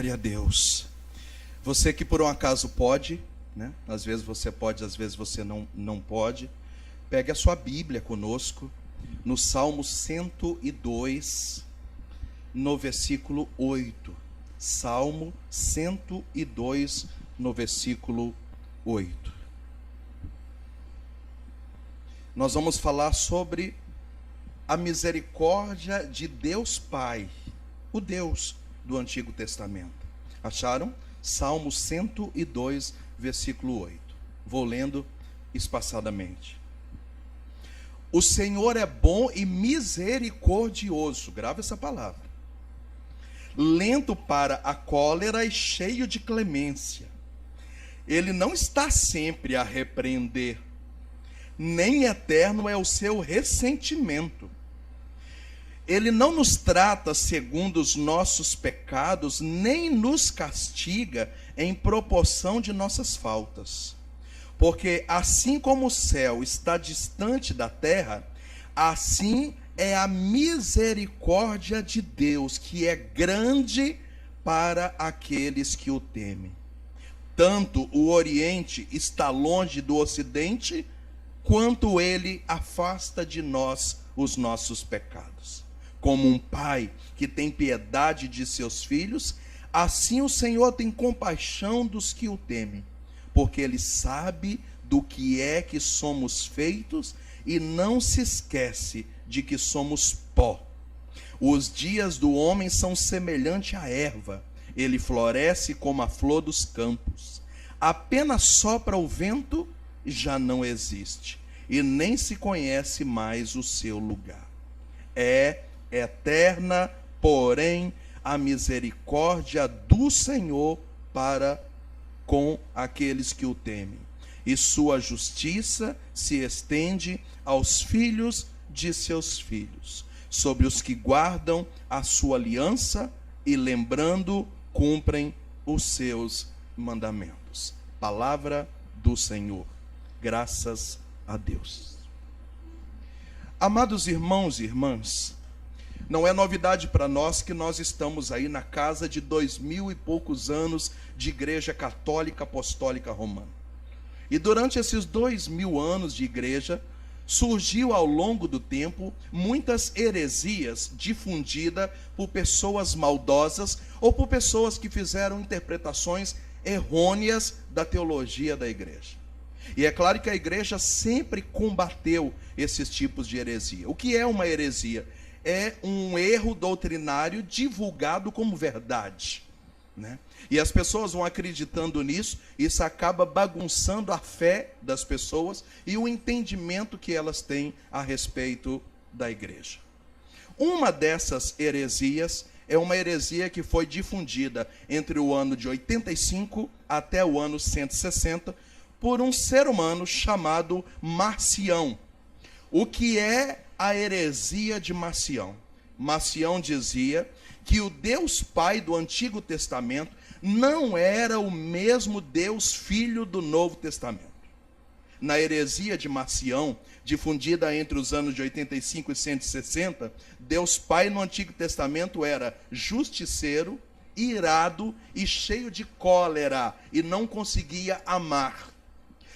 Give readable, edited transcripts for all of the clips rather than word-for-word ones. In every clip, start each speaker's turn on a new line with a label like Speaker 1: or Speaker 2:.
Speaker 1: Glória a Deus. Você que por um acaso pode, né? Às vezes você pode, às vezes você não pode. Pegue a sua Bíblia conosco, no Salmo 102, no versículo 8. Salmo 102, no versículo 8. Nós vamos falar sobre a misericórdia de Deus Pai, o Deus do Antigo Testamento. Acharam? Salmo 102, versículo 8. Vou lendo espaçadamente. O Senhor é bom e misericordioso. Grava essa palavra. Lento para a cólera e cheio de clemência. Ele não está sempre a repreender, nem eterno é o seu ressentimento. Ele não nos trata segundo os nossos pecados, nem nos castiga em proporção de nossas faltas. Porque assim como o céu está distante da terra, assim é a misericórdia de Deus, que é grande para aqueles que o temem. Tanto o Oriente está longe do Ocidente, quanto ele afasta de nós os nossos pecados. Como um pai que tem piedade de seus filhos, assim o Senhor tem compaixão dos que o temem, porque ele sabe do que é que somos feitos e não se esquece de que somos pó. Os dias do homem são semelhantes à erva, ele floresce como a flor dos campos. Apenas sopra o vento e já não existe, e nem se conhece mais o seu lugar. É eterna, porém, a misericórdia do Senhor para com aqueles que o temem, e sua justiça se estende aos filhos de seus filhos, sobre os que guardam a sua aliança e, lembrando, cumprem os seus mandamentos. Palavra do Senhor. Graças a Deus. Amados irmãos e irmãs, não é novidade para nós que nós estamos aí na casa de 2000 e poucos anos de Igreja Católica Apostólica Romana. E durante esses 2000 anos de igreja, surgiu ao longo do tempo muitas heresias difundidas por pessoas maldosas ou por pessoas que fizeram interpretações errôneas da teologia da igreja. E é claro que a igreja sempre combateu esses tipos de heresia. O que é uma heresia? É um erro doutrinário divulgado como verdade, né? E as pessoas vão acreditando nisso, isso acaba bagunçando a fé das pessoas e o entendimento que elas têm a respeito da igreja. Uma dessas heresias é uma heresia que foi difundida entre o ano de 85 até o ano 160 por um ser humano chamado Marcião. O que é a heresia de Marcião? Marcião dizia que o Deus Pai do Antigo Testamento não era o mesmo Deus Filho do Novo Testamento. Na heresia de Marcião, difundida entre os anos de 85 e 160, Deus Pai no Antigo Testamento era justiceiro, irado e cheio de cólera, e não conseguia amar.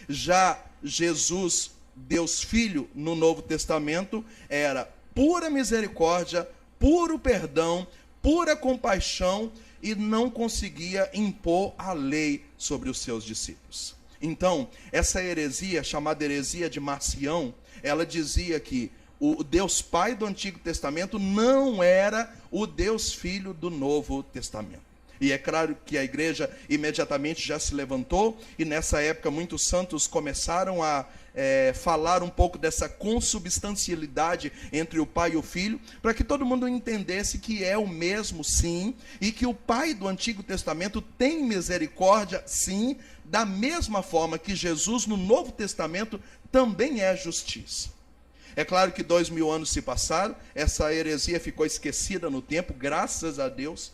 Speaker 1: Já Jesus, Deus Filho, no Novo Testamento, era pura misericórdia, puro perdão, pura compaixão e não conseguia impor a lei sobre os seus discípulos. Então, essa heresia, chamada heresia de Marcião, ela dizia que o Deus Pai do Antigo Testamento não era o Deus Filho do Novo Testamento. E é claro que a igreja imediatamente já se levantou, e nessa época muitos santos começaram a falar um pouco dessa consubstancialidade entre o Pai e o Filho, para que todo mundo entendesse que é o mesmo, sim, e que o Pai do Antigo Testamento tem misericórdia, sim, da mesma forma que Jesus no Novo Testamento também é justiça. É claro que 2000 anos se passaram, essa heresia ficou esquecida no tempo, graças a Deus.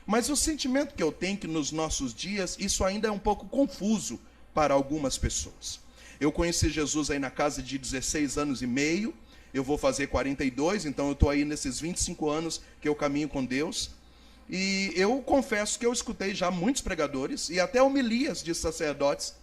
Speaker 1: Mas o sentimento que eu tenho é que nos nossos dias, isso ainda é um pouco confuso para algumas pessoas. Eu conheci Jesus aí na casa de 16 anos e meio, eu vou fazer 42, então eu estou aí nesses 25 anos que eu caminho com Deus. E eu confesso que eu escutei já muitos pregadores e até homilias de sacerdotes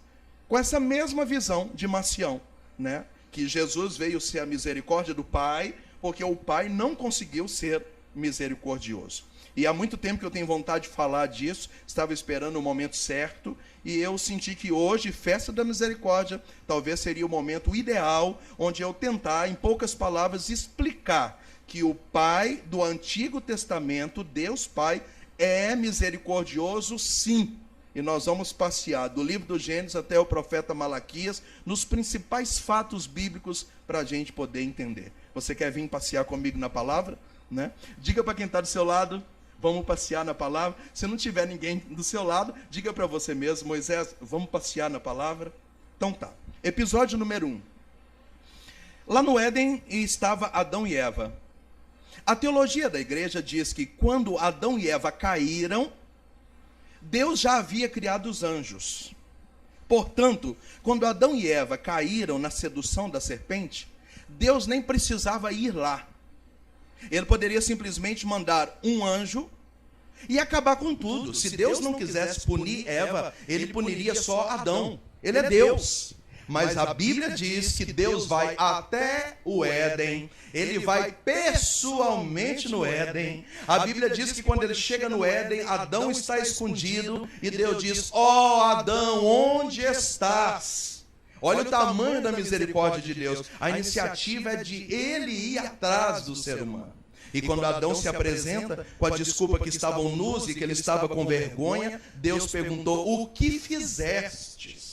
Speaker 1: com essa mesma visão de Marcião, né? Que Jesus veio ser a misericórdia do Pai, porque o Pai não conseguiu ser misericordioso. E há muito tempo que eu tenho vontade de falar disso, estava esperando o momento certo, e eu senti que hoje, festa da misericórdia, talvez seria o momento ideal, onde eu tentar, em poucas palavras, explicar que o Pai do Antigo Testamento, Deus Pai, é misericordioso sim. E nós vamos passear do livro do Gênesis até o profeta Malaquias, nos principais fatos bíblicos, para a gente poder entender. Você quer vir passear comigo na palavra? Né? Diga para quem está do seu lado, vamos passear na palavra. Se não tiver ninguém do seu lado, diga para você mesmo, Moisés, vamos passear na palavra? Então tá. Episódio número 1. Lá no Éden estava Adão e Eva. A teologia da igreja diz que quando Adão e Eva caíram, Deus já havia criado os anjos. Portanto, quando Adão e Eva caíram na sedução da serpente, Deus nem precisava ir lá. Ele poderia simplesmente mandar um anjo e acabar com tudo. Se Deus não quisesse punir Eva, ele puniria só Adão. Ele é Deus. Mas a Bíblia diz que Deus vai até o Éden, ele vai pessoalmente no Éden. A Bíblia diz que quando ele chega no Éden, Adão está escondido e Deus diz: ó Adão, onde estás? Olha o tamanho da misericórdia de Deus. A iniciativa é de ele ir atrás do ser humano. E quando Adão se apresenta com a desculpa que estavam nus e que ele estava com vergonha, Deus perguntou: o que fizestes?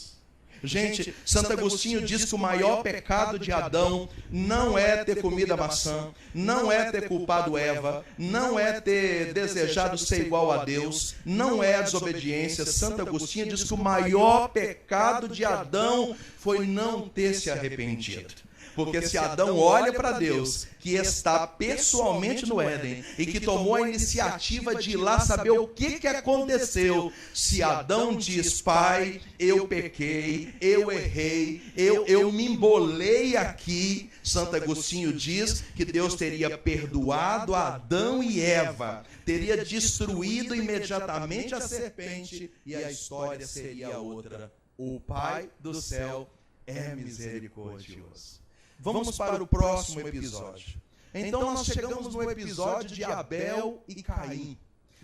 Speaker 1: Gente, Santo Agostinho diz que o maior pecado de Adão não é ter comido a maçã, não é ter culpado Eva, não é ter desejado ser igual a Deus, não é a desobediência. Santo Agostinho diz que o maior pecado de Adão foi não ter se arrependido. Porque se Adão olha para Deus, que está pessoalmente no Éden, e que tomou a iniciativa de ir lá saber o que aconteceu, se Adão diz: Pai, eu pequei, eu errei, eu me embolei aqui, Santo Agostinho diz que Deus teria perdoado Adão e Eva, teria destruído imediatamente a serpente, e a história seria outra. O Pai do céu é misericordioso. Vamos para o próximo episódio. Então nós chegamos no episódio de Abel e Caim.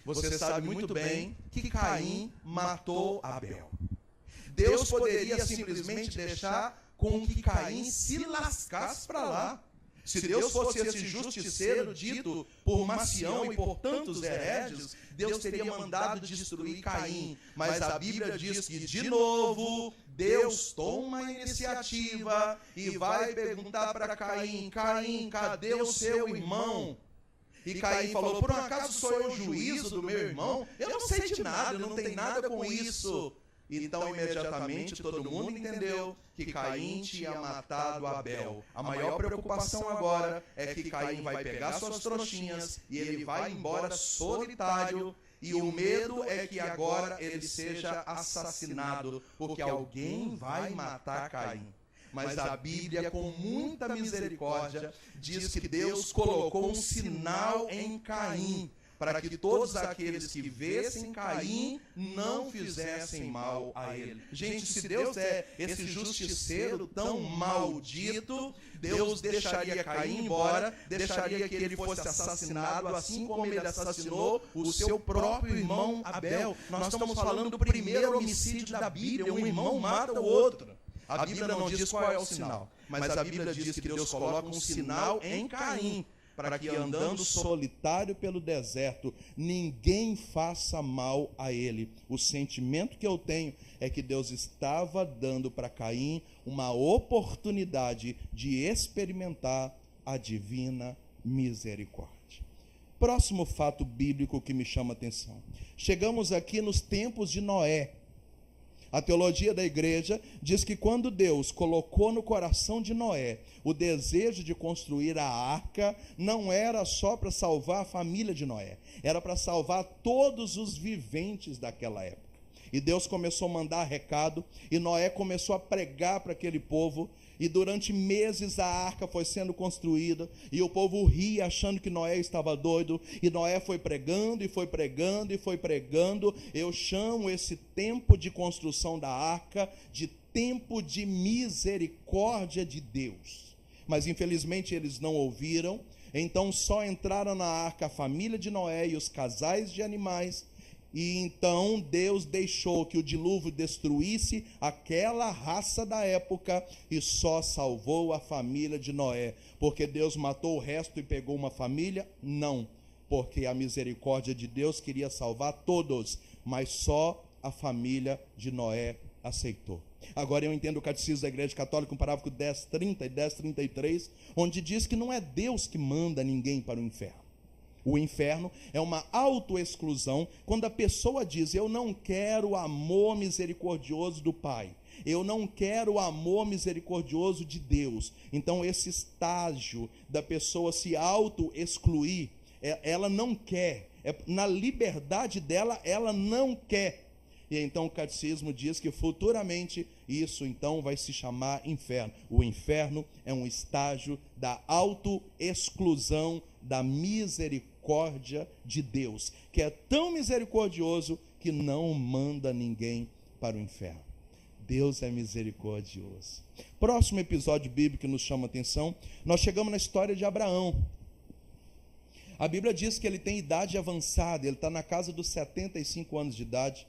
Speaker 1: Você sabe muito bem que Caim matou Abel. Deus poderia simplesmente deixar com que Caim se lascasse para lá. Se Deus fosse esse justiceiro dito por Marcião e por tantos hereges, Deus teria mandado destruir Caim. Mas a Bíblia diz que, de novo, Deus toma a iniciativa e vai perguntar para Caim: Caim, cadê o seu irmão? E Caim falou: por um acaso sou eu o juízo do meu irmão? Eu não sei de nada, eu não tenho nada com isso. Então, imediatamente, todo mundo entendeu que Caim tinha matado Abel. A maior preocupação agora é que Caim vai pegar suas trouxinhas e ele vai embora solitário. E o medo é que agora ele seja assassinado, porque alguém vai matar Caim. Mas a Bíblia, com muita misericórdia, diz que Deus colocou um sinal em Caim, para que todos aqueles que vissem Caim não fizessem mal a ele. Gente, se Deus é esse justiceiro tão maldito, Deus deixaria Caim embora, deixaria que ele fosse assassinado, assim como ele assassinou o seu próprio irmão Abel. Nós estamos falando do primeiro homicídio da Bíblia, um irmão mata o outro. A Bíblia não diz qual é o sinal, mas a Bíblia diz que Deus coloca um sinal em Caim, para que andando solitário pelo deserto, ninguém faça mal a ele. O sentimento que eu tenho é que Deus estava dando para Caim uma oportunidade de experimentar a divina misericórdia. Próximo fato bíblico que me chama a atenção. Chegamos aqui nos tempos de Noé. A teologia da igreja diz que quando Deus colocou no coração de Noé o desejo de construir a arca, não era só para salvar a família de Noé, era para salvar todos os viventes daquela época. E Deus começou a mandar recado, e Noé começou a pregar para aquele povo E durante meses a arca foi sendo construída, e o povo ria achando que Noé estava doido, e Noé foi pregando, e foi pregando, e foi pregando. Eu chamo esse tempo de construção da arca de tempo de misericórdia de Deus. Mas infelizmente eles não ouviram, então só entraram na arca a família de Noé e os casais de animais. E então Deus deixou que o dilúvio destruísse aquela raça da época e só salvou a família de Noé. Porque Deus matou o resto e pegou uma família? Não, porque a misericórdia de Deus queria salvar todos, mas só a família de Noé aceitou. Agora eu entendo o Catecismo da Igreja Católica, um parágrafo 10:30 e 10:33, onde diz que não é Deus que manda ninguém para o inferno. O inferno é uma autoexclusão, quando a pessoa diz: eu não quero o amor misericordioso do Pai, eu não quero o amor misericordioso de Deus. Então esse estágio da pessoa se autoexcluir, ela não quer, na liberdade dela, ela não quer. E então o catecismo diz que futuramente isso então vai se chamar inferno. O inferno é um estágio da autoexclusão da misericórdia de Deus, que é tão misericordioso que não manda ninguém para o inferno. Deus é misericordioso. Próximo episódio bíblico que nos chama a atenção, nós chegamos na história de Abraão. A Bíblia diz que ele tem idade avançada, ele está na casa dos 75 anos de idade.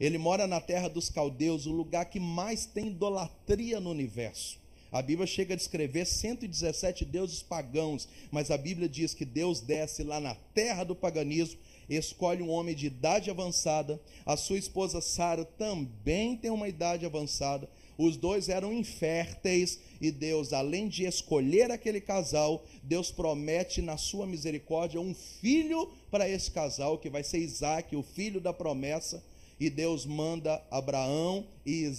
Speaker 1: Ele mora na terra dos caldeus, o lugar que mais tem idolatria no universo. A Bíblia chega a descrever 117 deuses pagãos, mas a Bíblia diz que Deus desce lá na terra do paganismo, escolhe um homem de idade avançada, a sua esposa Sara também tem uma idade avançada, os dois eram inférteis, e Deus, além de escolher aquele casal, Deus promete na sua misericórdia um filho para esse casal, que vai ser Isaque, o filho da promessa. E Deus manda Abraão e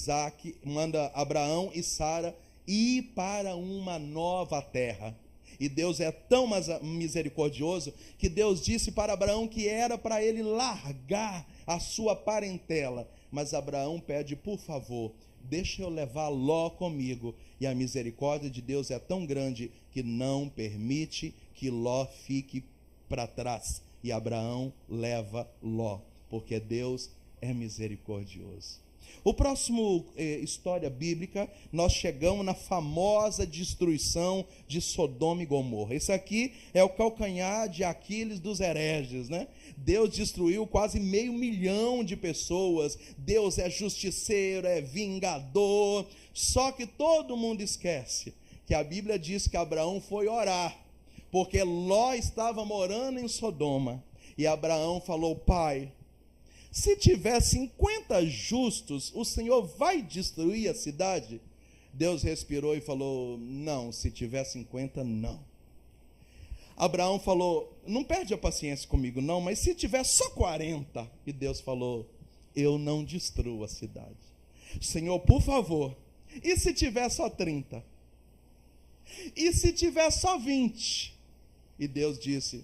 Speaker 1: Sara ir para uma nova terra. E Deus é tão misericordioso que Deus disse para Abraão que era para ele largar a sua parentela. Mas Abraão pede: por favor, deixa eu levar Ló comigo. E a misericórdia de Deus é tão grande que não permite que Ló fique para trás. E Abraão leva Ló, porque Deus é misericordioso. O próximo história bíblica, nós chegamos na famosa destruição de Sodoma e Gomorra. Esse aqui é o calcanhar de Aquiles dos hereges, né? Deus destruiu quase 500 mil de pessoas. Deus é justiceiro, é vingador. Só que todo mundo esquece que a Bíblia diz que Abraão foi orar, porque Ló estava morando em Sodoma. E Abraão falou: pai, se tiver 50 justos, o Senhor vai destruir a cidade? Deus respirou e falou: não, se tiver 50, não. Abraão falou: não perde a paciência comigo não, mas se tiver só 40, e Deus falou: eu não destruo a cidade. Senhor, por favor, e se tiver só 30? E se tiver só 20? E Deus disse: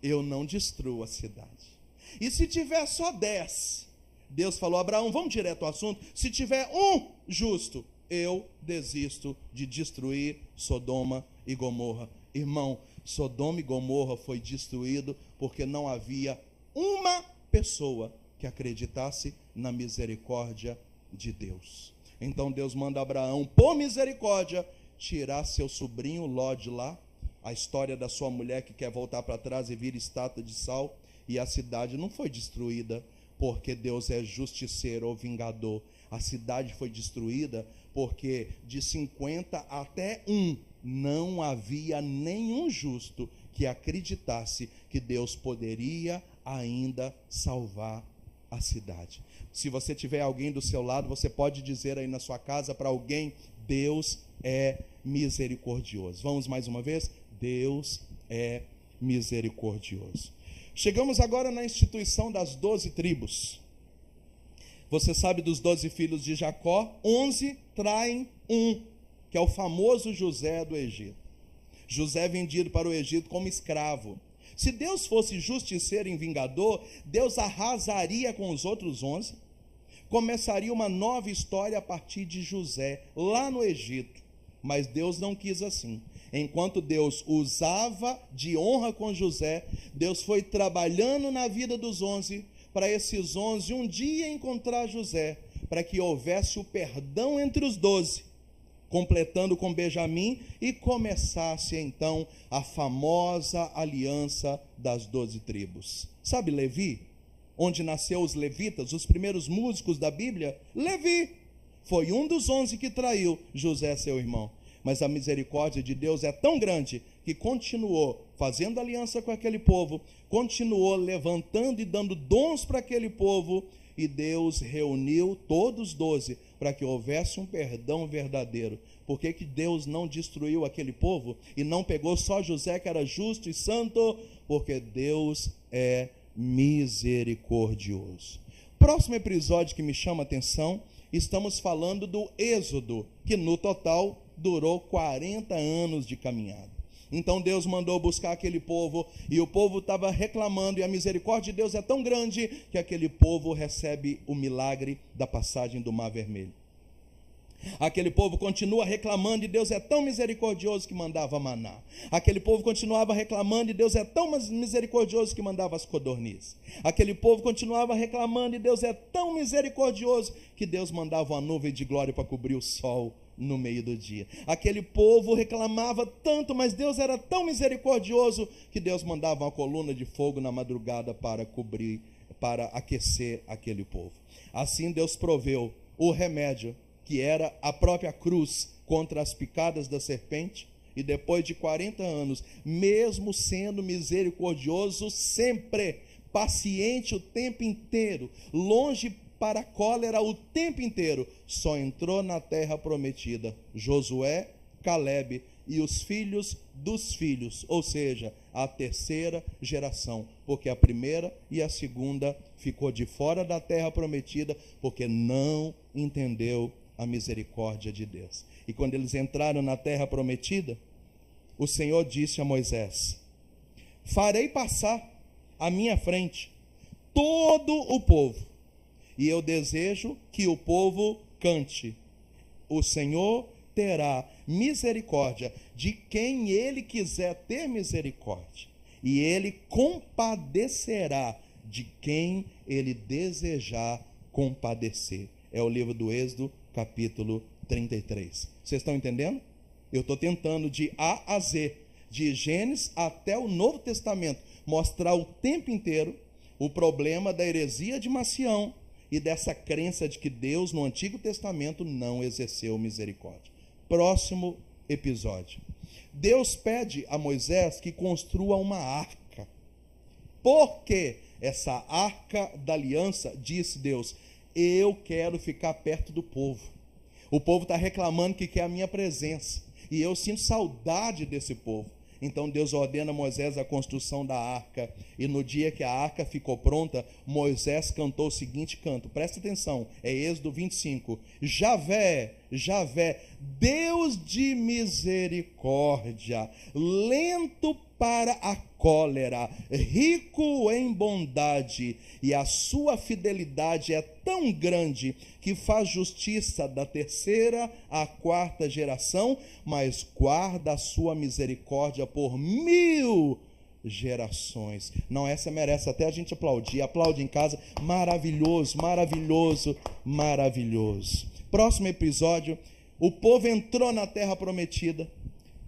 Speaker 1: eu não destruo a cidade. E se tiver só 10? Deus falou: Abraão, vamos direto ao assunto. Se tiver um justo, eu desisto de destruir Sodoma e Gomorra. Irmão, Sodoma e Gomorra foi destruído porque não havia uma pessoa que acreditasse na misericórdia de Deus. Então Deus manda Abraão, por misericórdia, tirar seu sobrinho Ló de lá. A história da sua mulher que quer voltar para trás e vira estátua de sal. E a cidade não foi destruída porque Deus é justiceiro ou vingador. A cidade foi destruída porque de 50 até 1 não havia nenhum justo que acreditasse que Deus poderia ainda salvar a cidade. Se você tiver alguém do seu lado, você pode dizer aí na sua casa para alguém: Deus é misericordioso. Vamos mais uma vez? Deus é misericordioso. Chegamos agora na instituição das 12 tribos. Você sabe dos 12 filhos de Jacó, 11 traem um, que é o famoso José do Egito. José é vendido para o Egito como escravo. Se Deus fosse justiceiro e vingador, Deus arrasaria com os outros 11. Começaria uma nova história a partir de José, lá no Egito. Mas Deus não quis assim. Enquanto Deus usava de honra com José, Deus foi trabalhando na vida dos 11, para esses 11 um dia encontrar José, para que houvesse o perdão entre os 12, completando com Benjamim, e começasse então a famosa aliança das 12 tribos. Sabe Levi? Onde nasceu os levitas, os primeiros músicos da Bíblia? Levi foi um dos 11 que traiu José, seu irmão. Mas a misericórdia de Deus é tão grande que continuou fazendo aliança com aquele povo, continuou levantando e dando dons para aquele povo, e Deus reuniu todos os 12 para que houvesse um perdão verdadeiro. Por que Deus não destruiu aquele povo e não pegou só José, que era justo e santo? Porque Deus é misericordioso. Próximo episódio que me chama a atenção, estamos falando do Êxodo, que no total durou 40 anos de caminhada. Então Deus mandou buscar aquele povo, e o povo estava reclamando, e a misericórdia de Deus é tão grande que aquele povo recebe o milagre da passagem do Mar Vermelho. Aquele povo continua reclamando, e Deus é tão misericordioso que mandava maná. Aquele povo continuava reclamando, e Deus é tão misericordioso que mandava as codornizes. Aquele povo continuava reclamando, e Deus é tão misericordioso que Deus mandava uma nuvem de glória para cobrir o sol no meio do dia. Aquele povo reclamava tanto, mas Deus era tão misericordioso que Deus mandava uma coluna de fogo na madrugada para cobrir, para aquecer aquele povo. Assim Deus proveu o remédio, que era a própria cruz, contra as picadas da serpente. E depois de 40 anos, mesmo sendo misericordioso sempre, paciente o tempo inteiro, longe para a cólera o tempo inteiro, só entrou na terra prometida Josué, Calebe e os filhos dos filhos, ou seja, a terceira geração, porque a primeira e a segunda ficou de fora da terra prometida, porque não entendeu a misericórdia de Deus. E quando eles entraram na terra prometida, o Senhor disse a Moisés: farei passar à minha frente todo o povo, e eu desejo que o povo cante: o Senhor terá misericórdia de quem ele quiser ter misericórdia, e ele compadecerá de quem ele desejar compadecer. É o livro do Êxodo, capítulo 33. Vocês estão entendendo? Eu estou tentando de A a Z, de Gênesis até o Novo Testamento, mostrar o tempo inteiro o problema da heresia de Macião e dessa crença de que Deus no Antigo Testamento não exerceu misericórdia. Próximo episódio. Deus pede a Moisés que construa uma arca. Porque essa arca da aliança, disse Deus, eu quero ficar perto do povo. O povo está reclamando que quer a minha presença, e eu sinto saudade desse povo. Então Deus ordena a Moisés a construção da arca, e no dia que a arca ficou pronta, Moisés cantou o seguinte canto, presta atenção, é Êxodo 25, Javé, Javé, Deus de misericórdia, lento para a cólera, rico em bondade, e a sua fidelidade é tão grande que faz justiça da terceira à quarta geração, mas guarda a sua misericórdia por 1000 gerações. Não, essa merece até a gente aplaudir. Aplaude em casa. Maravilhoso, maravilhoso, maravilhoso. Próximo episódio, o povo entrou na terra prometida.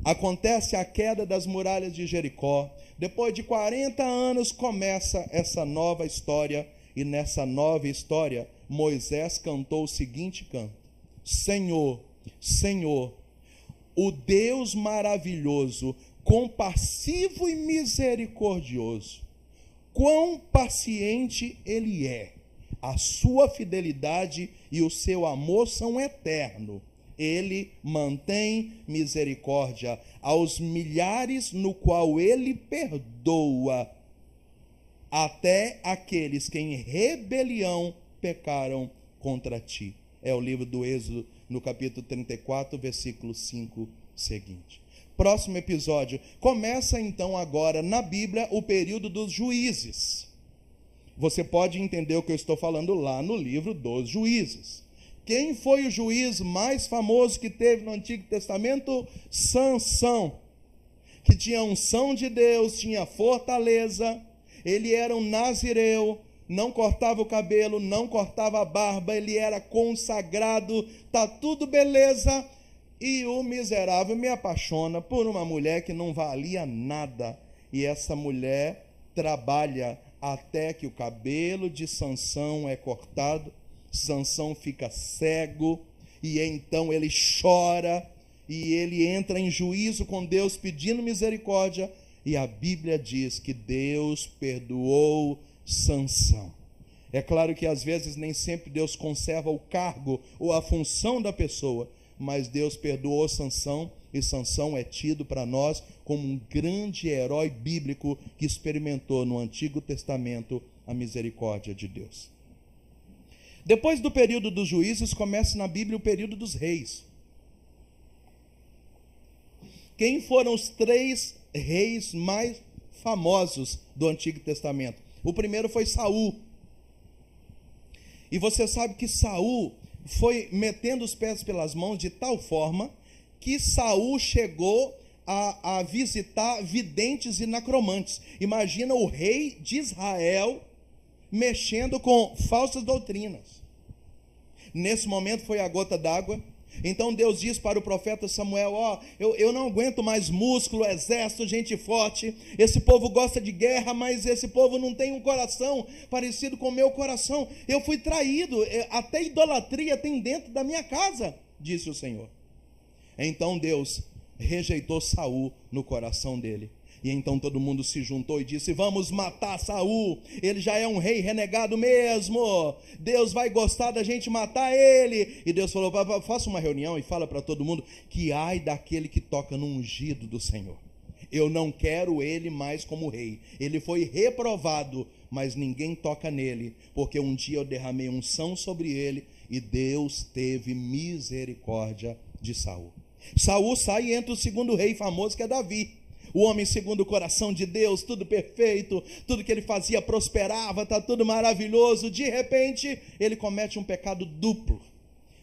Speaker 1: Acontece a queda das muralhas de Jericó. Depois de 40 anos começa essa nova história, e nessa nova história Moisés cantou o seguinte canto: Senhor, Senhor, o Deus maravilhoso, compassivo e misericordioso, quão paciente ele é, a sua fidelidade e o seu amor são eternos. Ele mantém misericórdia aos milhares, no qual ele perdoa até aqueles que em rebelião pecaram contra ti. É o livro do Êxodo, no capítulo 34, versículo 5 seguinte. Próximo episódio. Começa então agora na Bíblia o período dos juízes. Você pode entender o que eu estou falando lá no livro dos Juízes. Quem foi o juiz mais famoso que teve no Antigo Testamento? Sansão, que tinha unção de Deus, tinha fortaleza, ele era um nazireu, não cortava o cabelo, não cortava a barba, ele era consagrado, tá tudo beleza, e o miserável me apaixona por uma mulher que não valia nada, e essa mulher trabalha até que o cabelo de Sansão é cortado, Sansão fica cego, e então ele chora, e ele entra em juízo com Deus pedindo misericórdia, e a Bíblia diz que Deus perdoou Sansão. É claro que às vezes nem sempre Deus conserva o cargo ou a função da pessoa, mas Deus perdoou Sansão, e Sansão é tido para nós como um grande herói bíblico que experimentou no Antigo Testamento a misericórdia de Deus. Depois do período dos juízes, começa na Bíblia o período dos reis. Quem foram os 3 reis mais famosos do Antigo Testamento? O primeiro foi Saul. E você sabe que Saul foi metendo os pés pelas mãos de tal forma que Saul chegou a visitar videntes e necromantes. Imagina o rei de Israel mexendo com falsas doutrinas. Nesse momento foi a gota d'água. Então Deus diz para o profeta Samuel: eu não aguento mais músculo, exército, gente forte. Esse povo gosta de guerra, mas esse povo não tem um coração parecido com o meu coração. Eu fui traído, até idolatria tem dentro da minha casa, disse o Senhor. Então Deus rejeitou Saul no coração dele. E então todo mundo se juntou e disse: vamos matar Saul, ele já é um rei renegado mesmo, Deus vai gostar da gente matar ele. E Deus falou: faça uma reunião e fala para todo mundo que ai daquele que toca no ungido do Senhor. Eu não quero ele mais como rei, ele foi reprovado, mas ninguém toca nele, porque um dia eu derramei unção sobre ele, e Deus teve misericórdia de Saul. Saul sai e entra o segundo rei famoso, que é Davi. O homem segundo o coração de Deus, tudo perfeito, tudo que ele fazia prosperava, está tudo maravilhoso. De repente, ele comete um pecado duplo.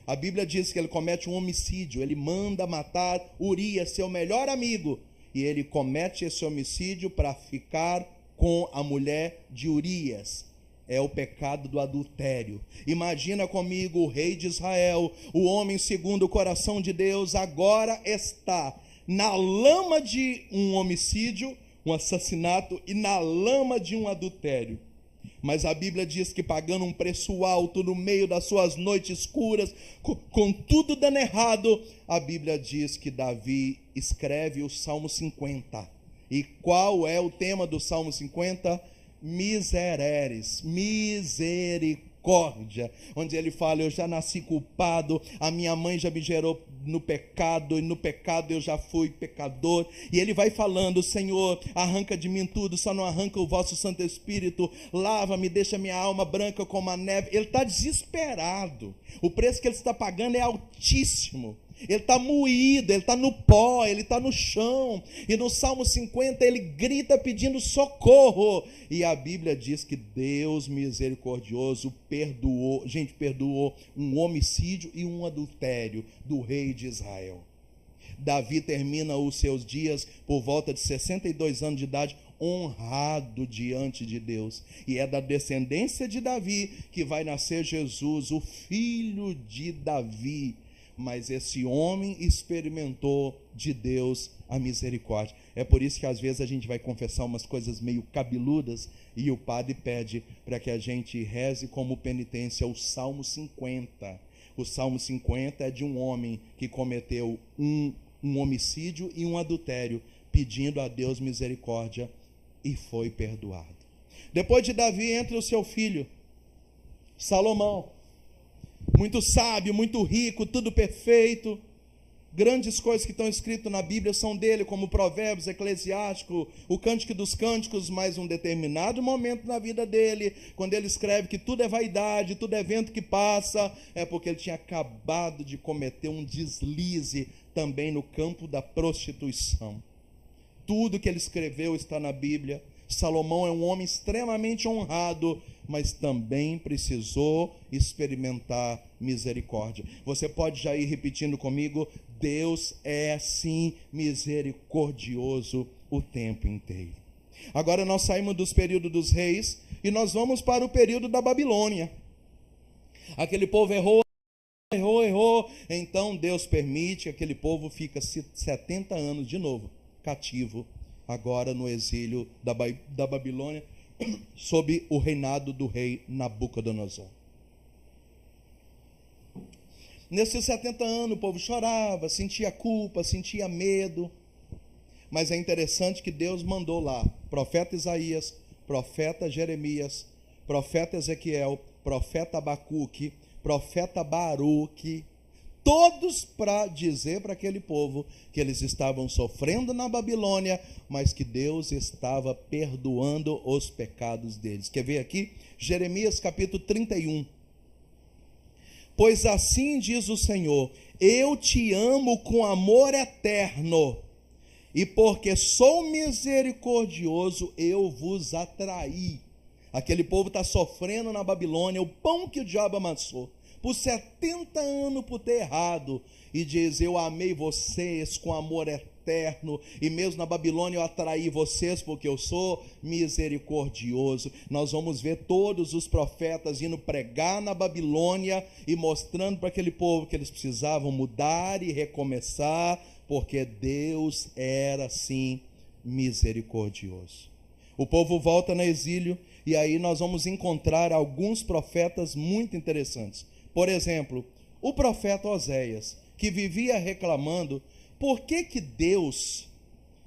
Speaker 1: A Bíblia diz que ele comete um homicídio, ele manda matar Urias, seu melhor amigo, e ele comete esse homicídio para ficar com a mulher de Urias. É o pecado do adultério. Imagina comigo o rei de Israel, o homem segundo o coração de Deus, agora está na lama de um homicídio, um assassinato, e na lama de um adultério. Mas a Bíblia diz que, pagando um preço alto no meio das suas noites escuras, com tudo dando errado, a Bíblia diz que Davi escreve o Salmo 50. E qual é o tema do Salmo 50? Misereres, misericórdia, onde ele fala: eu já nasci culpado, a minha mãe já me gerou no pecado, e no pecado eu já fui pecador. E ele vai falando: Senhor, arranca de mim tudo, só não arranca o vosso Santo Espírito, lava-me, deixa minha alma branca como a neve. Ele está desesperado, o preço que ele está pagando é altíssimo. Ele está moído, ele está no pó, ele está no chão. E no Salmo 50 ele grita pedindo socorro. E a Bíblia diz que Deus misericordioso perdoou um homicídio e um adultério do rei de Israel. Davi termina os seus dias por volta de 62 anos de idade, honrado diante de Deus. E é da descendência de Davi que vai nascer Jesus, o filho de Davi. Mas esse homem experimentou de Deus a misericórdia. É por isso que às vezes a gente vai confessar umas coisas meio cabeludas e o padre pede para que a gente reze como penitência o Salmo 50. O Salmo 50 é de um homem que cometeu um homicídio e um adultério, pedindo a Deus misericórdia, e foi perdoado. Depois de Davi entra o seu filho Salomão, muito sábio, muito rico, tudo perfeito. Grandes coisas que estão escritas na Bíblia são dele, como Provérbios, Eclesiástico, o Cântico dos Cânticos. Mas um determinado momento na vida dele, quando ele escreve que tudo é vaidade, tudo é vento que passa, é porque ele tinha acabado de cometer um deslize também no campo da prostituição. Tudo que ele escreveu está na Bíblia. Salomão é um homem extremamente honrado, mas também precisou experimentar misericórdia. Você pode já ir repetindo comigo: Deus é sim misericordioso o tempo inteiro. Agora nós saímos dos períodos dos reis e nós vamos para o período da Babilônia. Aquele povo errou, então Deus permite que aquele povo fique 70 anos de novo cativo, agora no exílio da Babilônia, sob o reinado do rei Nabucodonosor. Nesses 70 anos o povo chorava, sentia culpa, sentia medo, mas é interessante que Deus mandou lá profeta Isaías, profeta Jeremias, profeta Ezequiel, profeta Abacuque, profeta Baruque, todos para dizer para aquele povo que eles estavam sofrendo na Babilônia, mas que Deus estava perdoando os pecados deles. Quer ver aqui? Jeremias capítulo 31. Pois assim diz o Senhor: eu te amo com amor eterno, e porque sou misericordioso, eu vos atraí. Aquele povo está sofrendo na Babilônia, o pão que o diabo amassou, por 70 anos por ter errado, e diz: eu amei vocês com amor eterno, e mesmo na Babilônia eu atraí vocês, porque eu sou misericordioso. Nós vamos ver todos os profetas indo pregar na Babilônia, e mostrando para aquele povo que eles precisavam mudar e recomeçar, porque Deus era sim misericordioso. O povo volta no exílio, e aí nós vamos encontrar alguns profetas muito interessantes. Por exemplo, o profeta Oséias, que vivia reclamando por que Deus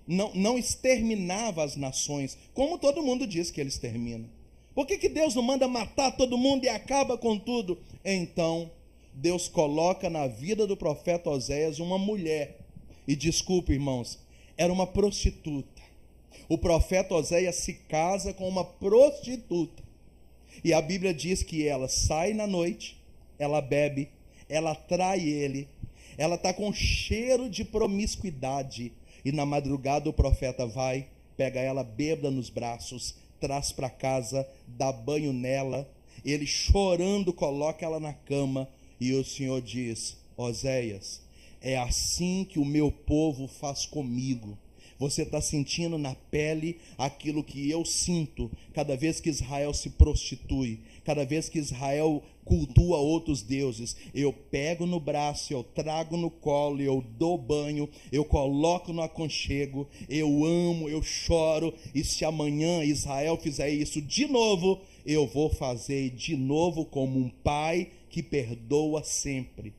Speaker 1: não exterminava as nações, como todo mundo diz que ele extermina. Por que Deus não manda matar todo mundo e acaba com tudo? Então, Deus coloca na vida do profeta Oséias uma mulher, e desculpe, irmãos, era uma prostituta. O profeta Oséias se casa com uma prostituta, e a Bíblia diz que ela sai na noite, ela bebe, ela trai ele, ela está com cheiro de promiscuidade, e na madrugada o profeta vai, pega ela bêbada nos braços, traz para casa, dá banho nela, ele chorando coloca ela na cama, e o Senhor diz: Oséias, é assim que o meu povo faz comigo. Você está sentindo na pele aquilo que eu sinto cada vez que Israel se prostitui, cada vez que Israel cultua outros deuses. Eu pego no braço, eu trago no colo, eu dou banho, eu coloco no aconchego, eu amo, eu choro, e se amanhã Israel fizer isso de novo, eu vou fazer de novo, como um pai que perdoa sempre.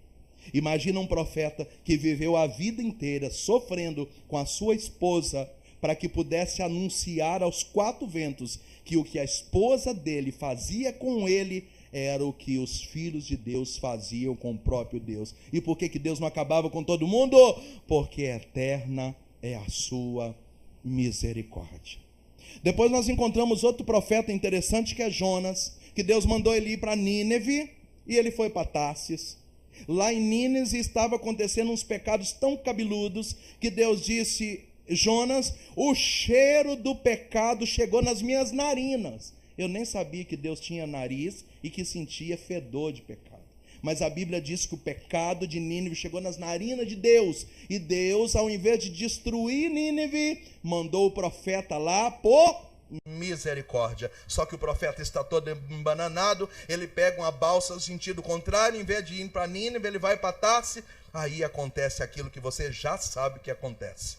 Speaker 1: Imagina um profeta que viveu a vida inteira sofrendo com a sua esposa, para que pudesse anunciar aos quatro ventos que o que a esposa dele fazia com ele era o que os filhos de Deus faziam com o próprio Deus. E por que Deus não acabava com todo mundo? Porque eterna é a sua misericórdia. Depois nós encontramos outro profeta interessante, que é Jonas, que Deus mandou ele ir para Nínive, e ele foi para Tarsis. Lá em Nínive estava acontecendo uns pecados tão cabeludos que Deus disse: Jonas, o cheiro do pecado chegou nas minhas narinas. Eu nem sabia que Deus tinha nariz e que sentia fedor de pecado. Mas a Bíblia diz que o pecado de Nínive chegou nas narinas de Deus. E Deus, ao invés de destruir Nínive, mandou o profeta lá por misericórdia. Só que o profeta está todo embananado, ele pega uma balsa no sentido contrário, em vez de ir para Nínive, ele vai para Tarsis. Aí acontece aquilo que você já sabe que acontece.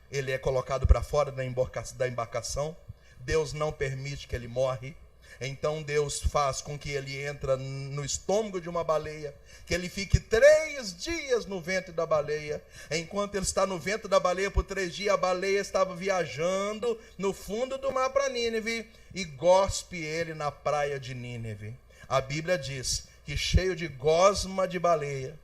Speaker 1: Ele é colocado para fora da embarcação, Deus não permite que ele morre. Então Deus faz com que ele entre no estômago de uma baleia, que ele fique 3 dias no ventre da baleia. Enquanto ele está no ventre da baleia por 3 dias, a baleia estava viajando no fundo do mar para Nínive, e gospe ele na praia de Nínive. A Bíblia diz que, cheio de gosma de baleia,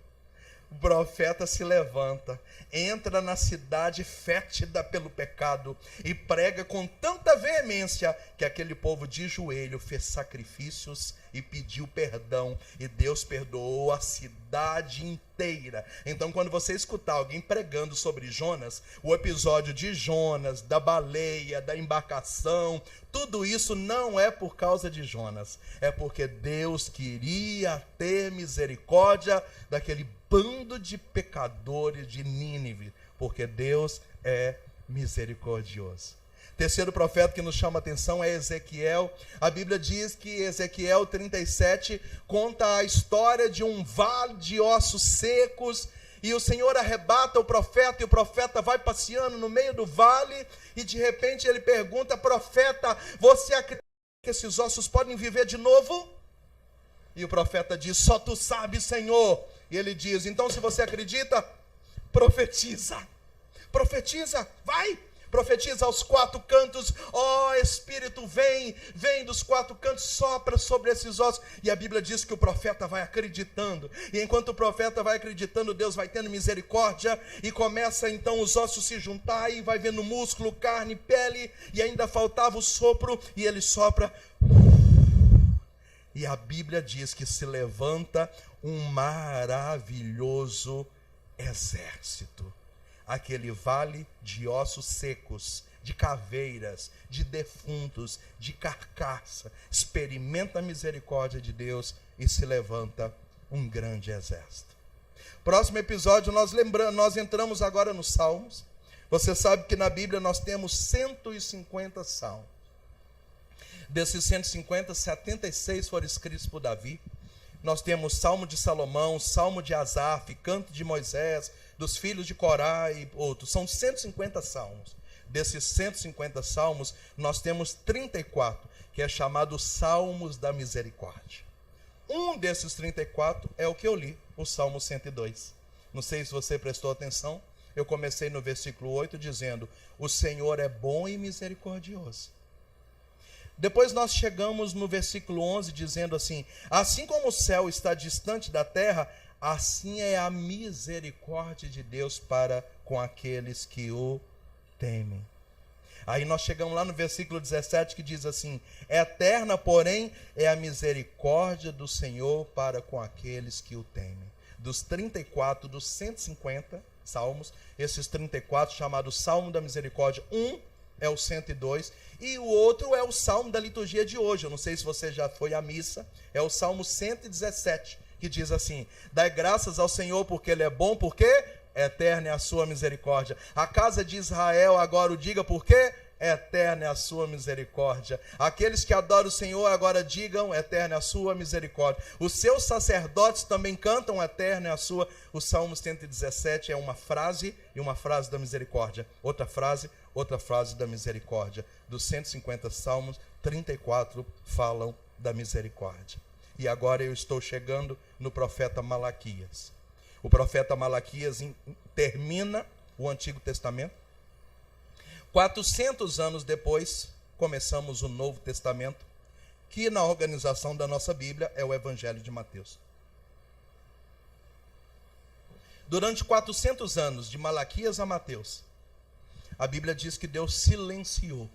Speaker 1: o profeta se levanta, entra na cidade fétida pelo pecado e prega com tanta tanta veemência que aquele povo de joelho fez sacrifícios e pediu perdão, e Deus perdoou a cidade inteira. Então, quando você escutar alguém pregando sobre Jonas, o episódio de Jonas, da baleia, da embarcação, tudo isso não é por causa de Jonas, é porque Deus queria ter misericórdia daquele bando de pecadores de Nínive, porque Deus é misericordioso. Terceiro profeta que nos chama a atenção é Ezequiel. A Bíblia diz que Ezequiel 37 conta a história de um vale de ossos secos, e o Senhor arrebata o profeta, e o profeta vai passeando no meio do vale, e de repente ele pergunta: profeta, você acredita que esses ossos podem viver de novo? E o profeta diz: só tu sabes, Senhor. E ele diz: então, se você acredita, profetiza. Profetiza, vai. Profetiza aos quatro cantos. Ó Espírito, vem dos quatro cantos, sopra sobre esses ossos. E a Bíblia diz que o profeta vai acreditando, e enquanto o profeta vai acreditando, Deus vai tendo misericórdia, e começa então os ossos se juntar, e vai vendo músculo, carne, pele, e ainda faltava o sopro, e ele sopra, e a Bíblia diz que se levanta um maravilhoso exército. Aquele vale de ossos secos, de caveiras, de defuntos, de carcaça, experimenta a misericórdia de Deus e se levanta um grande exército. Próximo episódio, nós entramos agora nos Salmos. Você sabe que na Bíblia nós temos 150 salmos. Desses 150, 76 foram escritos por Davi. Nós temos Salmo de Salomão, Salmo de Asaf, Canto de Moisés, dos filhos de Corá e outros. São 150 salmos. Desses 150 salmos, nós temos 34, que é chamado Salmos da Misericórdia. Um desses 34 é o que eu li, o Salmo 102. Não sei se você prestou atenção, eu comecei no versículo 8 dizendo: o Senhor é bom e misericordioso. Depois nós chegamos no versículo 11 dizendo assim: assim como o céu está distante da terra, assim é a misericórdia de Deus para com aqueles que o temem. Aí nós chegamos lá no versículo 17 que diz assim: eterna, porém, é a misericórdia do Senhor para com aqueles que o temem. Dos 34, dos 150 salmos, esses 34 chamados Salmo da Misericórdia, um é o 102, e o outro é o Salmo da liturgia de hoje. Eu não sei se você já foi à missa, é o Salmo 117, que diz assim: dai graças ao Senhor porque Ele é bom, porque eterna é a sua misericórdia. A casa de Israel agora o diga, porque eterna é a sua misericórdia. Aqueles que adoram o Senhor agora digam: eterna é a sua misericórdia. Os seus sacerdotes também cantam: eterna é a sua. O Salmo 117 é uma frase e uma frase da misericórdia. Outra frase da misericórdia. Dos 150 salmos, 34 falam da misericórdia. E agora eu estou chegando no profeta Malaquias. O profeta Malaquias termina o Antigo Testamento. 400 anos depois, começamos o Novo Testamento, que na organização da nossa Bíblia é o Evangelho de Mateus. Durante 400 anos, de Malaquias a Mateus, a Bíblia diz que Deus silenciou.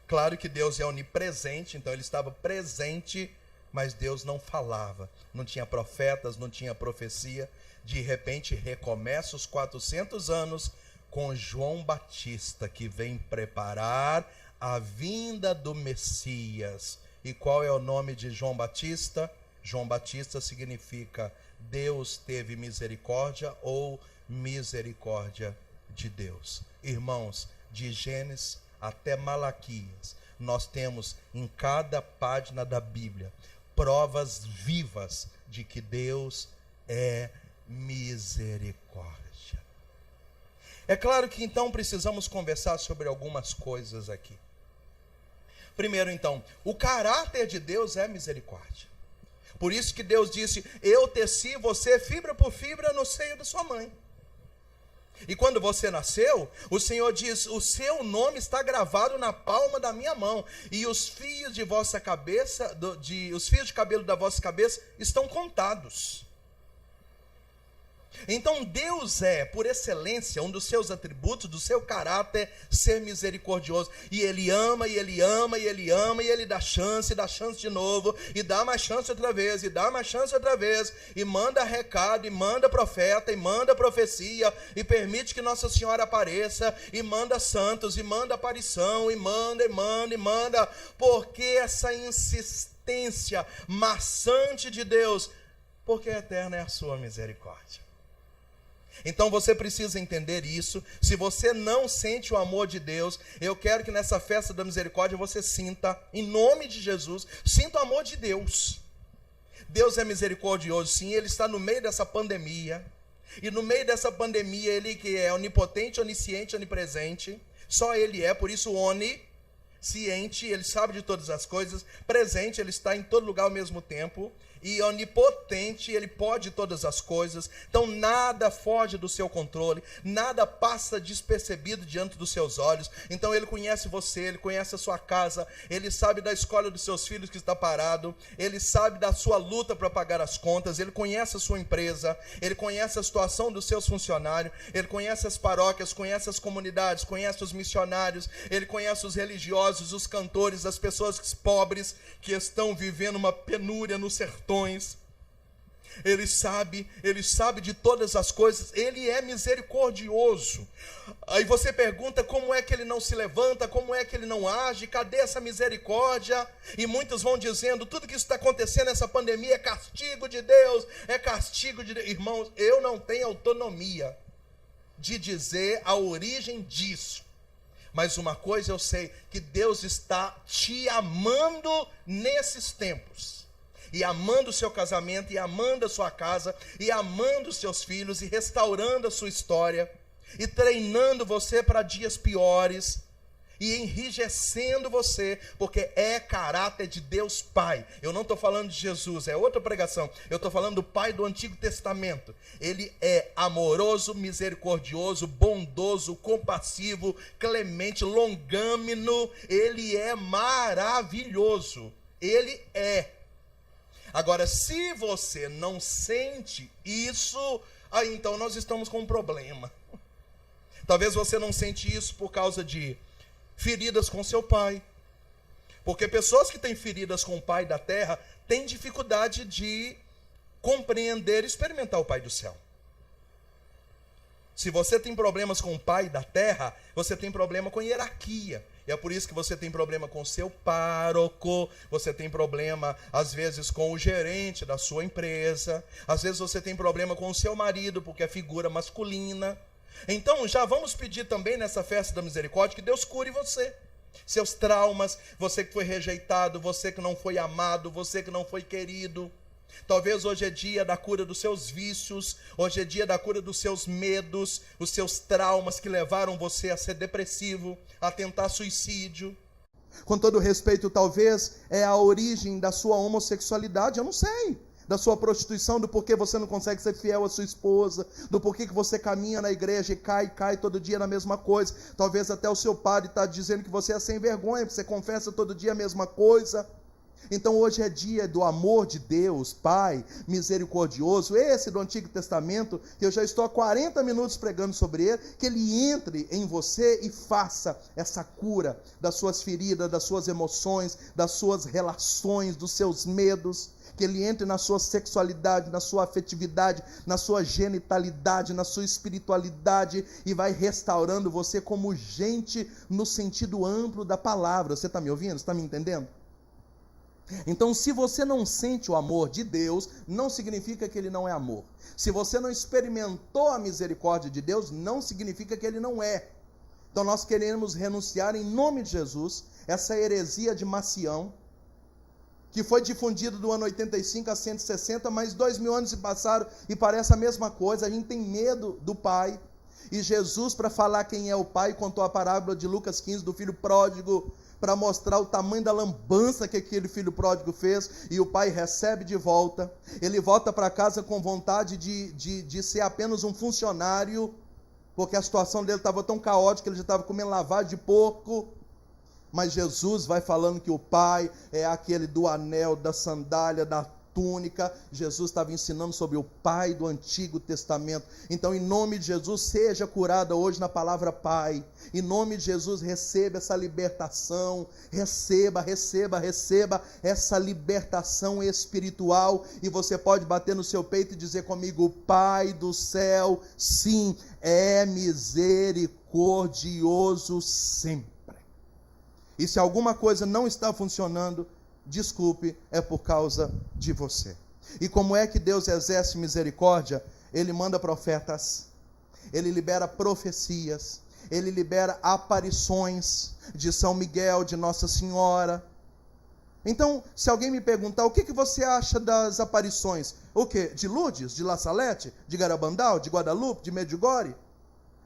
Speaker 1: Claro que Deus é onipresente, então Ele estava presente, mas Deus não falava. Não tinha profetas, não tinha profecia. De repente, recomeça os 400 anos com João Batista, que vem preparar a vinda do Messias. E qual é o nome de João Batista? João Batista significa Deus teve misericórdia, ou misericórdia de Deus. Irmãos, de Gênesis até Malaquias, nós temos em cada página da Bíblia provas vivas de que Deus é misericórdia. É claro que então precisamos conversar sobre algumas coisas aqui. Primeiro então, o caráter de Deus é misericórdia. Por isso que Deus disse: eu teci você fibra por fibra no seio da sua mãe. E quando você nasceu, o Senhor diz: o seu nome está gravado na palma da minha mão, e os fios de vossa cabeça, os fios de cabelo da vossa cabeça estão contados. Então Deus é, por excelência, um dos seus atributos, do seu caráter, ser misericordioso. E Ele ama, e Ele ama, e Ele ama, e Ele dá chance de novo, e dá mais chance outra vez, e dá mais chance outra vez, e manda recado, e manda profeta, e manda profecia, e permite que Nossa Senhora apareça, e manda santos, e manda aparição, e manda, porque essa insistência maçante de Deus, porque eterna é a sua misericórdia. Então você precisa entender isso. Se você não sente o amor de Deus, eu quero que nessa festa da misericórdia você sinta, em nome de Jesus, sinta o amor de Deus. Deus é misericordioso, sim, Ele está no meio dessa pandemia. E no meio dessa pandemia, Ele que é onipotente, onisciente, onipresente, só Ele é, por isso onisciente, Ele sabe de todas as coisas, presente, Ele está em todo lugar ao mesmo tempo, e onipotente, Ele pode todas as coisas. Então nada foge do seu controle, nada passa despercebido diante dos seus olhos. Então Ele conhece você, Ele conhece a sua casa, Ele sabe da escola dos seus filhos que está parado, Ele sabe da sua luta para pagar as contas, Ele conhece a sua empresa, Ele conhece a situação dos seus funcionários, Ele conhece as paróquias, conhece as comunidades, conhece os missionários, Ele conhece os religiosos, os cantores, as pessoas pobres que estão vivendo uma penúria nos sertões. Ele sabe de todas as coisas, Ele é misericordioso. Aí você pergunta como é que Ele não se levanta, como é que Ele não age, cadê essa misericórdia? E muitos vão dizendo, tudo que está acontecendo nessa pandemia é castigo de Deus, é castigo de Deus. Irmãos, eu não tenho autonomia de dizer a origem disso. Mas uma coisa eu sei, que Deus está te amando nesses tempos. E amando o seu casamento, e amando a sua casa, e amando os seus filhos, e restaurando a sua história, e treinando você para dias piores, e enrijecendo você, porque é caráter de Deus Pai. Eu não estou falando de Jesus, é outra pregação. Eu estou falando do Pai do Antigo Testamento. Ele é amoroso, misericordioso, bondoso, compassivo, clemente, longâmino. Ele é maravilhoso. Ele é. Agora, se você não sente isso, aí então nós estamos com um problema. Talvez você não sente isso por causa de feridas com seu pai. Porque pessoas que têm feridas com o pai da terra têm dificuldade de compreender e experimentar o Pai do céu. Se você tem problemas com o pai da terra, você tem problema com hierarquia. E é por isso que você tem problema com o seu pároco, você tem problema, às vezes, com o gerente da sua empresa, às vezes você tem problema com o seu marido, porque é figura masculina. Então, já vamos pedir também nessa festa da misericórdia que Deus cure você. Seus traumas, você que foi rejeitado, você que não foi amado, você que não foi querido. Talvez hoje é dia da cura dos seus vícios, hoje é dia da cura dos seus medos, os seus traumas que levaram você a ser depressivo, a tentar suicídio. Com todo respeito, talvez é a origem da sua homossexualidade, eu não sei. Da sua prostituição, do porquê você não consegue ser fiel à sua esposa, do porquê que você caminha na igreja e cai todo dia na mesma coisa. Talvez até o seu padre está dizendo que você é sem vergonha, porque você confessa todo dia a mesma coisa. Então hoje é dia do amor de Deus, Pai misericordioso, esse do Antigo Testamento, que eu já estou há 40 minutos pregando sobre ele, que ele entre em você e faça essa cura das suas feridas, das suas emoções, das suas relações, dos seus medos, que ele entre na sua sexualidade, na sua afetividade, na sua genitalidade, na sua espiritualidade, e vai restaurando você como gente no sentido amplo da palavra. Você está me ouvindo? Você está me entendendo? Então, se você não sente o amor de Deus, não significa que ele não é amor. Se você não experimentou a misericórdia de Deus, não significa que ele não é. Então, nós queremos renunciar em nome de Jesus, essa heresia de Macião, que foi difundida do ano 85 a 160, mas 2000 anos se passaram e parece a mesma coisa. A gente tem medo do Pai. E Jesus, para falar quem é o Pai, contou a parábola de Lucas 15, do filho pródigo, para mostrar o tamanho da lambança que aquele filho pródigo fez, e o pai recebe de volta. Ele volta para casa com vontade de ser apenas um funcionário, porque a situação dele estava tão caótica, ele já estava comendo lavagem de porco. Mas Jesus vai falando que o pai é aquele do anel, da sandália, da túnica. Jesus estava ensinando sobre o Pai do Antigo Testamento. Então, em nome de Jesus, seja curada hoje na palavra Pai. Em nome de Jesus, receba essa libertação. Receba essa libertação espiritual. E você pode bater no seu peito e dizer comigo: o Pai do céu, sim, é misericordioso sempre. E se alguma coisa não está funcionando, desculpe, é por causa de você. E como é que Deus exerce misericórdia? Ele manda profetas, ele libera profecias, ele libera aparições de São Miguel, de Nossa Senhora. Então, se alguém me perguntar, o que você acha das aparições? O quê? De Lourdes, de La Salete, de Garabandal, de Guadalupe, de Medjugorje?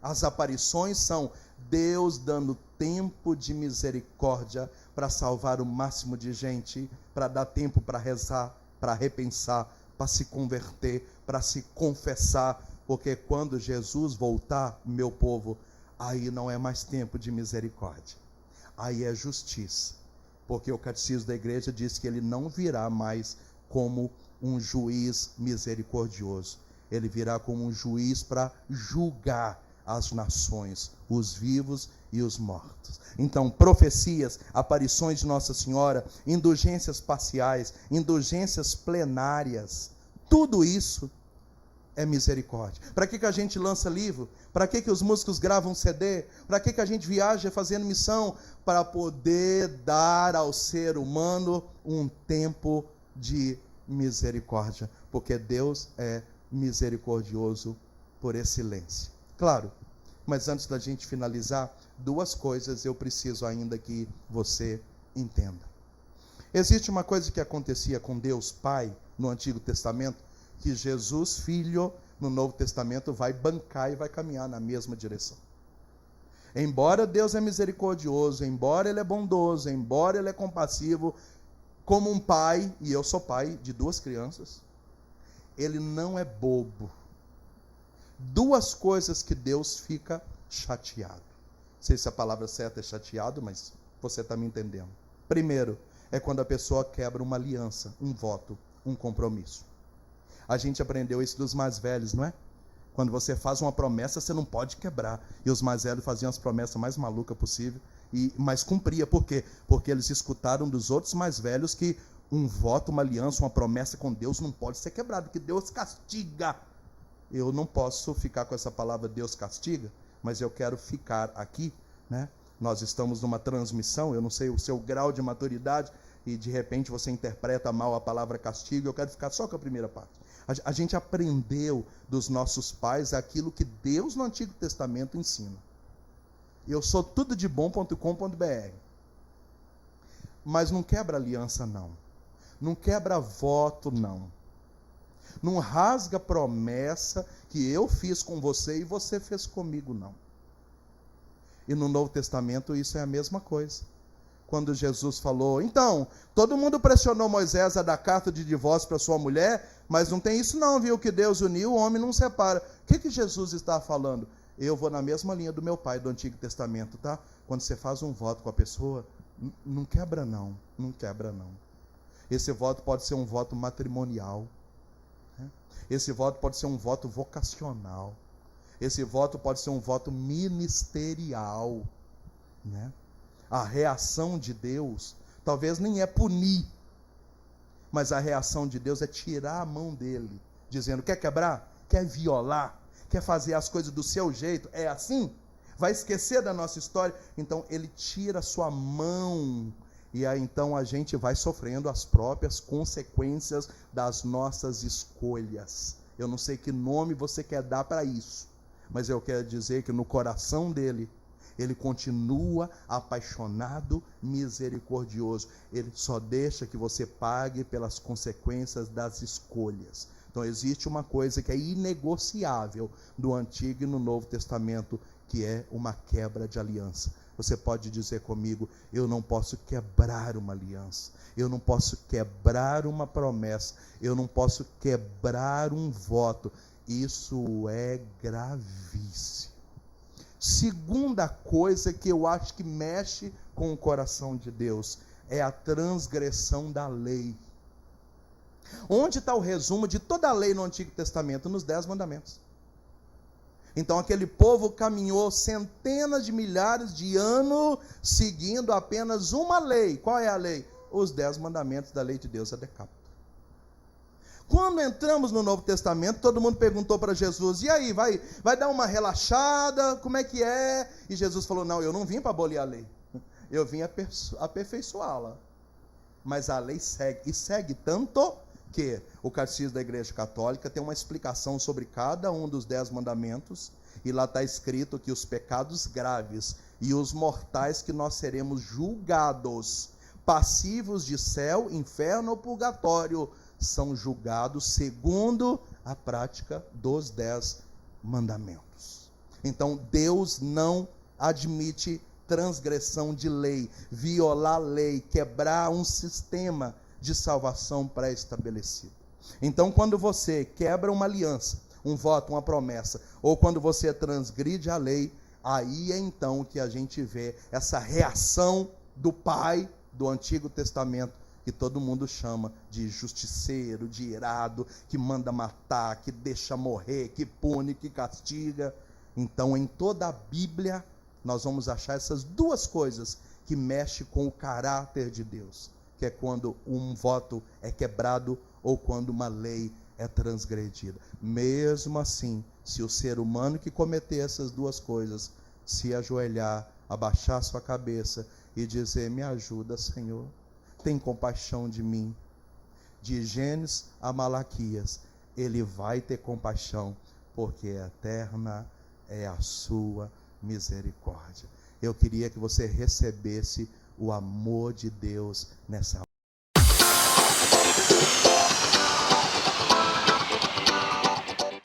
Speaker 1: As aparições são Deus dando tempo de misericórdia para salvar o máximo de gente, para dar tempo para rezar, para repensar, para se converter, para se confessar, porque quando Jesus voltar, meu povo, aí não é mais tempo de misericórdia, aí é justiça, porque o catecismo da igreja diz que ele não virá mais como um juiz misericordioso, ele virá como um juiz para julgar as nações, os vivos e os mortos. Então, profecias, aparições de Nossa Senhora, indulgências parciais, indulgências plenárias, tudo isso é misericórdia. Para que a gente lança livro? Para que os músicos gravam CD? Para que a gente viaja fazendo missão? Para poder dar ao ser humano um tempo de misericórdia, porque Deus é misericordioso por excelência. Claro, mas antes da gente finalizar, duas coisas eu preciso ainda que você entenda. Existe uma coisa que acontecia com Deus Pai no Antigo Testamento, que Jesus Filho no Novo Testamento vai bancar e vai caminhar na mesma direção. Embora Deus é misericordioso, embora Ele é bondoso, embora Ele é compassivo, como um pai, e eu sou pai de duas crianças, Ele não é bobo. Duas coisas que Deus fica chateado. Não sei se a palavra certa é chateado, mas você está me entendendo. Primeiro, é quando a pessoa quebra uma aliança, um voto, um compromisso. A gente aprendeu isso dos mais velhos, não é? Quando você faz uma promessa, você não pode quebrar. E os mais velhos faziam as promessas mais malucas possível, mas cumpria. Por quê? Porque eles escutaram dos outros mais velhos que um voto, uma aliança, uma promessa com Deus não pode ser quebrado, porque Deus castiga. Eu não posso ficar com essa palavra Deus castiga, mas eu quero ficar aqui, né? Nós estamos numa transmissão, eu não sei o seu grau de maturidade, e de repente você interpreta mal a palavra castigo, eu quero ficar só com a primeira parte. A gente aprendeu dos nossos pais aquilo que Deus no Antigo Testamento ensina. Eu sou tudodebom.com.br, mas não quebra aliança não, não quebra voto não. Não rasga promessa que eu fiz com você e você fez comigo, não. E no Novo Testamento isso é a mesma coisa. Quando Jesus falou, então, todo mundo pressionou Moisés a dar carta de divórcio para sua mulher, mas não tem isso não, viu? Que Deus uniu, o homem não separa. O que Jesus está falando? Eu vou na mesma linha do meu pai do Antigo Testamento, tá? Quando você faz um voto com a pessoa, não quebra não, não quebra não. Esse voto pode ser um voto matrimonial. Esse voto pode ser um voto vocacional. Esse voto pode ser um voto ministerial, né? A reação de Deus talvez nem é punir, mas a reação de Deus é tirar a mão dele, dizendo, quer quebrar? Quer violar? Quer fazer as coisas do seu jeito? É assim? Vai esquecer da nossa história? Então ele tira a sua mão. E aí então a gente vai sofrendo as próprias consequências das nossas escolhas. Eu não sei que nome você quer dar para isso, mas eu quero dizer que no coração dele, ele continua apaixonado, misericordioso. Ele só deixa que você pague pelas consequências das escolhas. Então existe uma coisa que é inegociável do Antigo e no Novo Testamento, que é uma quebra de aliança. Você pode dizer comigo, eu não posso quebrar uma aliança, eu não posso quebrar uma promessa, eu não posso quebrar um voto. Isso é gravíssimo. Segunda coisa que eu acho que mexe com o coração de Deus é a transgressão da lei. Onde está o resumo de toda a lei no Antigo Testamento? Nos 10 mandamentos. Então aquele povo caminhou centenas de milhares de anos seguindo apenas uma lei. Qual é a lei? Os 10 mandamentos da lei de Deus, a Decápolis. Quando entramos no Novo Testamento, todo mundo perguntou para Jesus: e aí, vai dar uma relaxada? Como é que é? E Jesus falou: não, eu não vim para abolir a lei, eu vim aperfeiçoá-la. Mas a lei segue, e segue tanto que o Catecismo da Igreja Católica tem uma explicação sobre cada um dos 10 mandamentos, e lá está escrito que os pecados graves e os mortais que nós seremos julgados, passivos de céu, inferno ou purgatório, são julgados segundo a prática dos 10 mandamentos. Então Deus não admite transgressão de lei, violar lei, quebrar um sistema de salvação pré-estabelecido. Então quando você quebra uma aliança, um voto, uma promessa, ou quando você transgride a lei, aí é então que a gente vê essa reação do pai do Antigo Testamento, que todo mundo chama de justiceiro, de irado, que manda matar, que deixa morrer, que pune, que castiga. Então, em toda a Bíblia, nós vamos achar essas duas coisas que mexem com o caráter de Deus, que é quando um voto é quebrado ou quando uma lei é transgredida. Mesmo assim, se o ser humano que cometer essas duas coisas se ajoelhar, abaixar sua cabeça e dizer: me ajuda, Senhor, tem compaixão de mim, de Gênesis a Malaquias, ele vai ter compaixão, porque eterna é a sua misericórdia. Eu queria que você recebesse o amor de Deus nessa